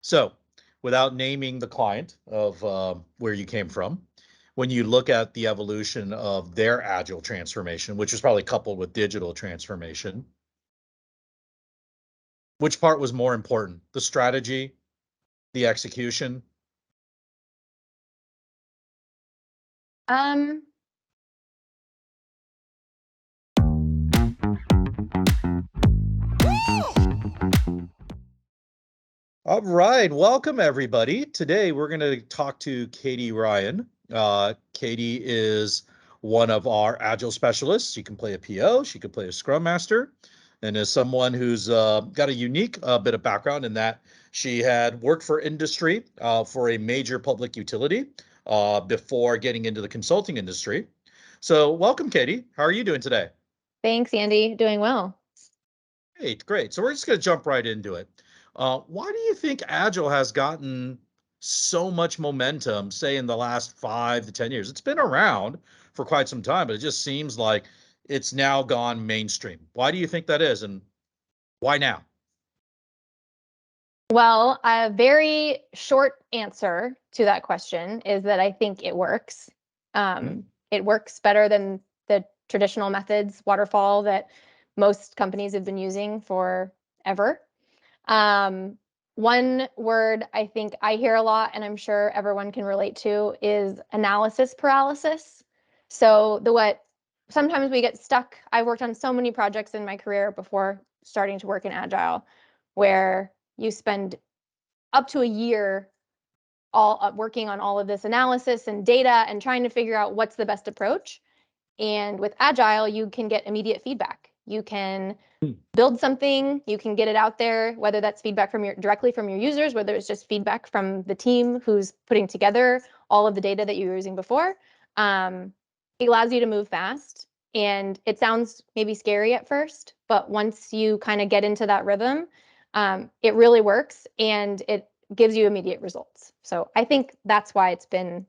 So, without naming the client of where you came from, when you look at the evolution of their agile transformation, which was probably coupled with digital transformation, which part was more important? The strategy, the execution? Um, All right, welcome everybody. Today we're going to talk to Katy Ryan. Katy is one of our Agile specialists. She can play a PO, she could play a Scrum Master, and is someone who's got a unique bit of background in that she had worked for industry for a major public utility before getting into the consulting industry. So welcome, Katy. How are you doing today? Thanks, Andy. Doing well. Great, great. So we're just going to jump right into it. Why do you think Agile has gotten so much momentum, say in the last 5 to 10 years? It's been around for quite some time, but it just seems like it's now gone mainstream. Why do you think that is, and why now? Well, a very short answer to that question is that I think it works. It works better than the traditional methods, waterfall, that most companies have been using forever. One word I think I hear a lot, and I'm sure everyone can relate to, is analysis paralysis. So what sometimes we get stuck. I've worked on so many projects in my career before starting to work in Agile, where you spend up to a year all working on all of this analysis and data and trying to figure out what's the best approach. And with Agile, you can get immediate feedback. You can build something, you can get it out there, whether that's feedback from directly from your users, whether it's just feedback from the team who's putting together all of the data that you were using before. It allows you to move fast. And it sounds maybe scary at first, but once you kind of get into that rhythm, it really works and it gives you immediate results. So I think that's why it's been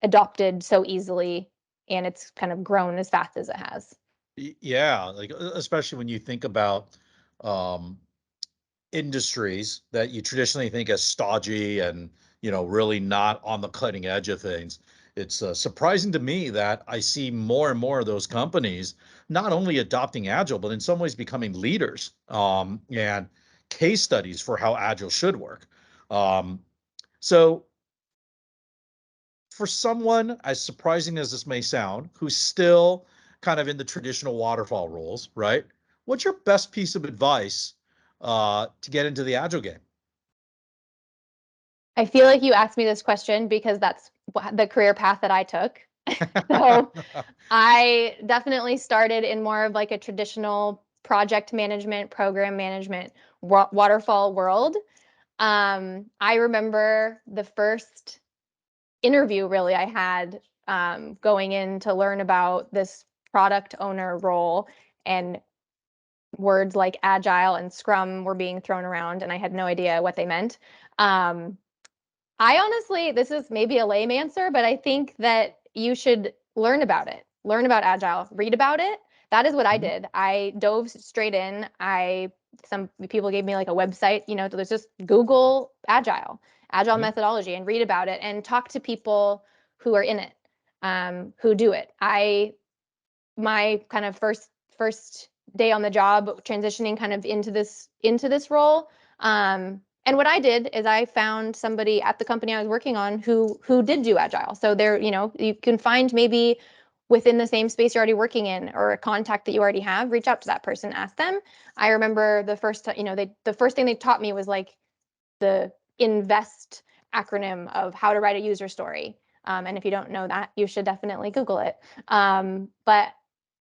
adopted so easily and it's kind of grown as fast as it has. Yeah, like especially when you think about um, industries that you traditionally think as stodgy and really not on the cutting edge of things. It's surprising to me that I see more and more of those companies not only adopting agile but in some ways becoming leaders and case studies for how agile should work. So for someone, as surprising as this may sound, who's still kind of in the traditional waterfall rules, right? What's your best piece of advice to get into the agile game? I feel like you asked me this question because that's the career path that I took. So I definitely started in more of like a traditional project management, program management, waterfall world. I remember the first interview really I had going in to learn about this product owner role, and words like agile and scrum were being thrown around and I had no idea what they meant. Um, I honestly, this is maybe a lame answer, but I think that you should learn about it. Learn about Agile, read about it. That is what I Mhm. did. I dove straight in. Some people gave me like a website, there's just Google Agile Yeah. methodology and read about it and talk to people who are in it, who do it. My kind of first day on the job transitioning kind of into this role, and what I did is I found somebody at the company I was working on who did do agile. So there, you can find maybe within the same space you're already working in or a contact that you already have, reach out to that person, ask them. I remember the first time, the first thing they taught me was like the invest acronym of how to write a user story. And if you don't know that, you should definitely Google it. But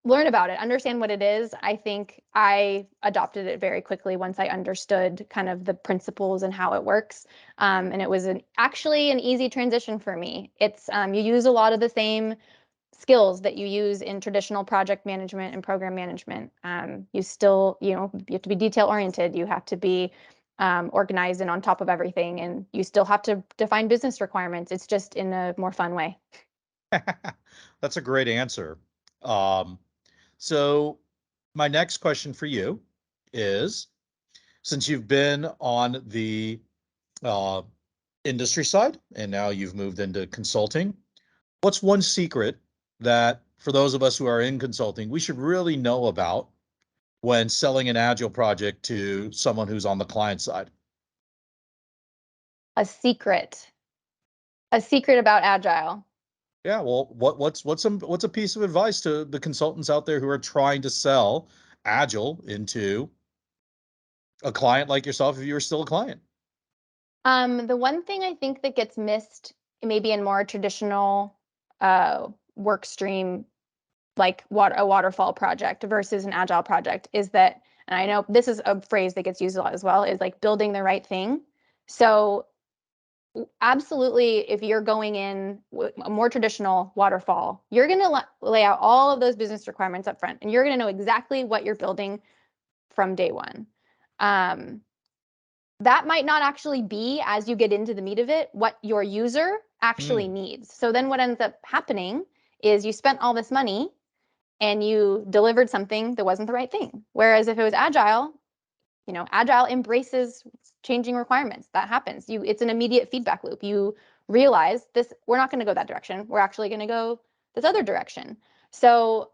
learn about it, understand what it is. I think I adopted it very quickly once I understood kind of the principles and how it works. And it was actually an easy transition for me. It's you use a lot of the same skills that you use in traditional project management and program management. You still, you have to be detail oriented. You have to be organized and on top of everything, and you still have to define business requirements. It's just in a more fun way. That's a great answer. Um, so my next question for you is, since you've been on the uh, industry side, and now you've moved into consulting. What's one secret that for those of us who are in consulting, we should really know about when selling an agile project to someone who's on the client side? A secret. A secret about Agile. Yeah, well, what's a piece of advice to the consultants out there who are trying to sell agile into a client like yourself if you were still a client? The one thing I think that gets missed maybe in more traditional work stream, like a waterfall project versus an agile project, is that, and I know this is a phrase that gets used a lot as well, is like building the right thing. So absolutely, if you're going in a more traditional waterfall, you're going to lay out all of those business requirements up front, and you're going to know exactly what you're building from day one. That might not actually be, as you get into the meat of it, what your user actually Mm, needs. So then what ends up happening is you spent all this money and you delivered something that wasn't the right thing. Whereas if it was agile, agile embraces changing requirements. That happens. It's an immediate feedback loop. You realize this, we're not going to go that direction. We're actually going to go this other direction. So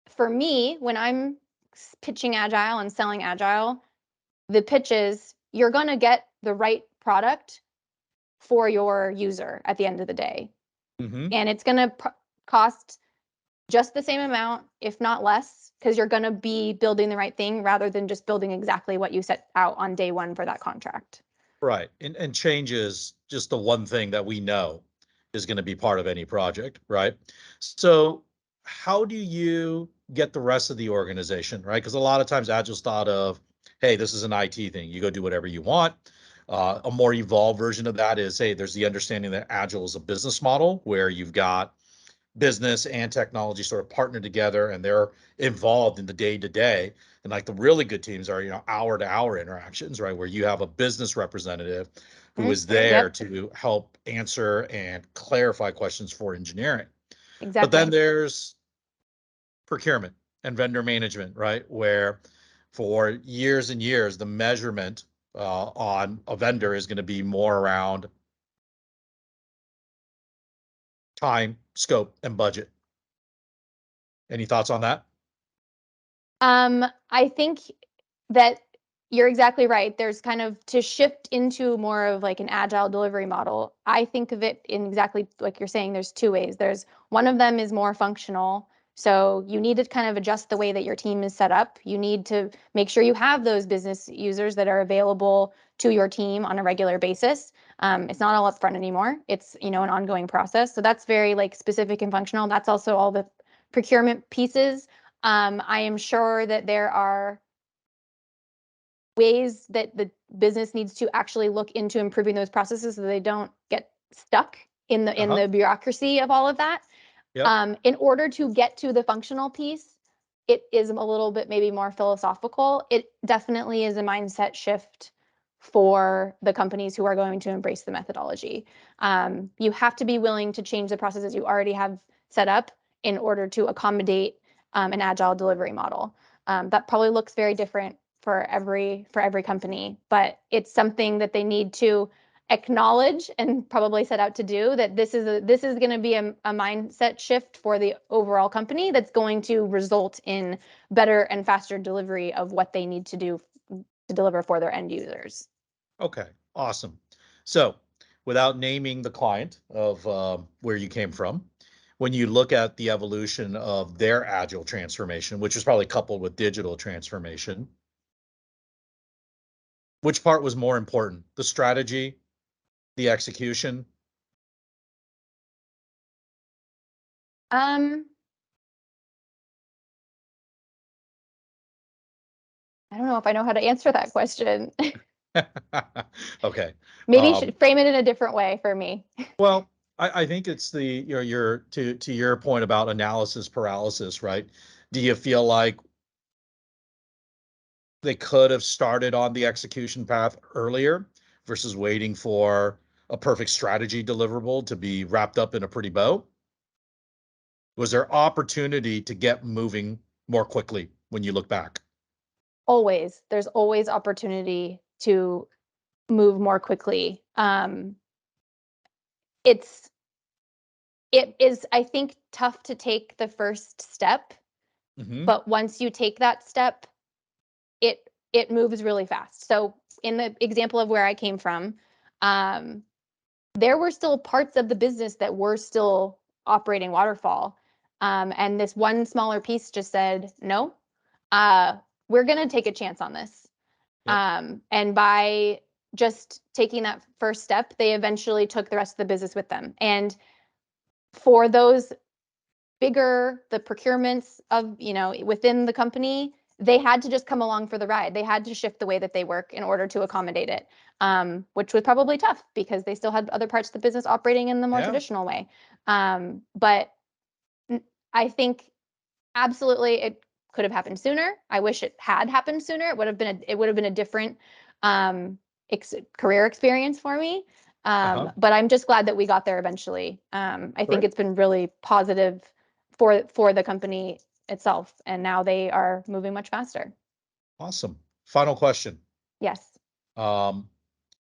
for me, when I'm pitching agile and selling agile, the pitch is you're going to get the right product for your user at the end of the day. hmm And it's going to cost just the same amount, if not less, because you're going to be building the right thing rather than just building exactly what you set out on day one for that contract. Right. And change is just the one thing that we know is going to be part of any project, right? So how do you get the rest of the organization, right? Because a lot of times Agile's thought of, hey, this is an IT thing. You go do whatever you want. A more evolved version of that is, hey, there's the understanding that Agile is a business model where you've got business and technology sort of partner together and they're involved in the day to day. And like the really good teams are, hour to hour interactions, right? Where you have a business representative who is there Yep, to help answer and clarify questions for engineering. But then exactly. there's procurement and vendor management, right? Where for years and years, the measurement on a vendor is going to be more around time, scope, and budget. Any thoughts on that? I think that you're exactly right. There's kind of to shift into more of like an agile delivery model. I think of it in exactly like you're saying, there's two ways. There's one of them is more functional. So you need to kind of adjust the way that your team is set up. You need to make sure you have those business users that are available to your team on a regular basis. It's not all upfront anymore. It's, an ongoing process. So that's very like specific and functional. That's also all the procurement pieces. I am sure that there are ways that the business needs to actually look into improving those processes so they don't get stuck in the Uh-huh. bureaucracy of all of that. Yep. In order to get to the functional piece, it is a little bit maybe more philosophical. It definitely is a mindset shift for the companies who are going to embrace the methodology. You have to be willing to change the processes you already have set up in order to accommodate an agile delivery model. That probably looks very different for every company, but it's something that they need to acknowledge and probably set out to do, that this is going to be a mindset shift for the overall company that's going to result in better and faster delivery of what they need to do to deliver for their end users. Okay, awesome. So, without naming the client of where you came from, when you look at the evolution of their agile transformation, which was probably coupled with digital transformation, which part was more important? The strategy, the execution? um I don't know if I know how to answer that question. Okay. Maybe Um, should frame it in a different way for me. well, I think it's the your to your point about analysis paralysis, right? Do you feel like they could have started on the execution path earlier versus waiting for a perfect strategy deliverable to be wrapped up in a pretty bow? Was there opportunity to get moving more quickly when you look back? Always, there's always opportunity to move more quickly. Um, it's it is, I think, tough to take the first step, Hmm. but once you take that step, it moves really fast. So in the example of where I came from, um, there were still parts of the business that were still operating waterfall. And this one smaller piece just said, no, uh, we're going to take a chance on this. Yep. And by just taking that first step, they eventually took the rest of the business with them. And for those bigger, the procurements of, within the company, they had to just come along for the ride. They had to shift the way that they work in order to accommodate it, which was probably tough because they still had other parts of the business operating in the more Yeah. traditional way. But I think absolutely it could have happened sooner. I wish it had happened sooner. It would have been a different career experience for me. Uh-huh. But I'm just glad that we got there eventually. I think Great. it's been really positive for the company itself, and now they are moving much faster. Awesome. Final question. Yes. Um,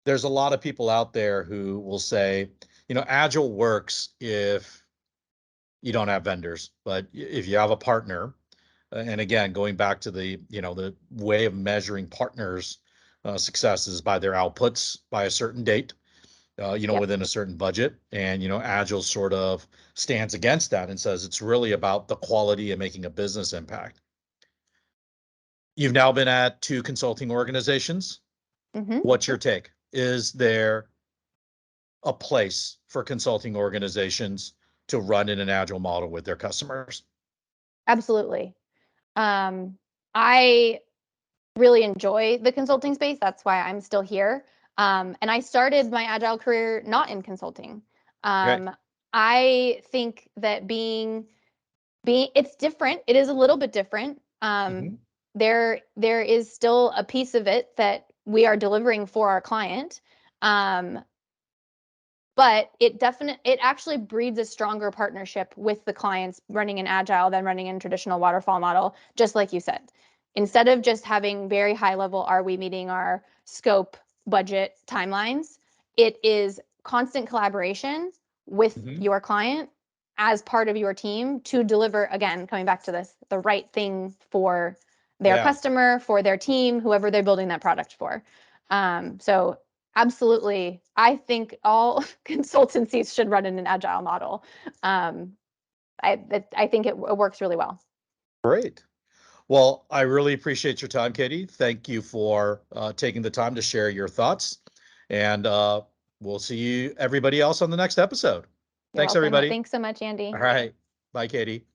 there's a lot of people out there who will say, Agile works if you don't have vendors, but if you have a partner, and again, going back to the way of measuring partners' success is by their outputs by a certain date, Yep. within a certain budget. And, Agile sort of stands against that and says it's really about the quality and making a business impact. You've now been at two consulting organizations. Hmm. What's your take? Is there a place for consulting organizations to run in an agile model with their customers? Absolutely. I really enjoy the consulting space. That's why I'm still here. And I started my agile career not in consulting. Okay. Um, I think that being it's different. It is a little bit different. Hmm. There is still a piece of it that we are delivering for our client. Um, but it actually breeds a stronger partnership with the clients running in agile than running in traditional waterfall model, just like you said. Instead of just having very high level, are we meeting our scope, budget, timelines, it is constant collaboration with Hmm. your client as part of your team to deliver, again, coming back to this, the right thing for their Yeah. customer, for their team, whoever they're building that product for. So absolutely. I think all consultancies should run in an agile model. Um, I think it works really well. Great. Well, I really appreciate your time, Katie. Thank you for taking the time to share your thoughts. And we'll see you, everybody else, on the next episode. You're Thanks, welcome. everybody. Thanks so much, Andy. All right. Bye, Katie.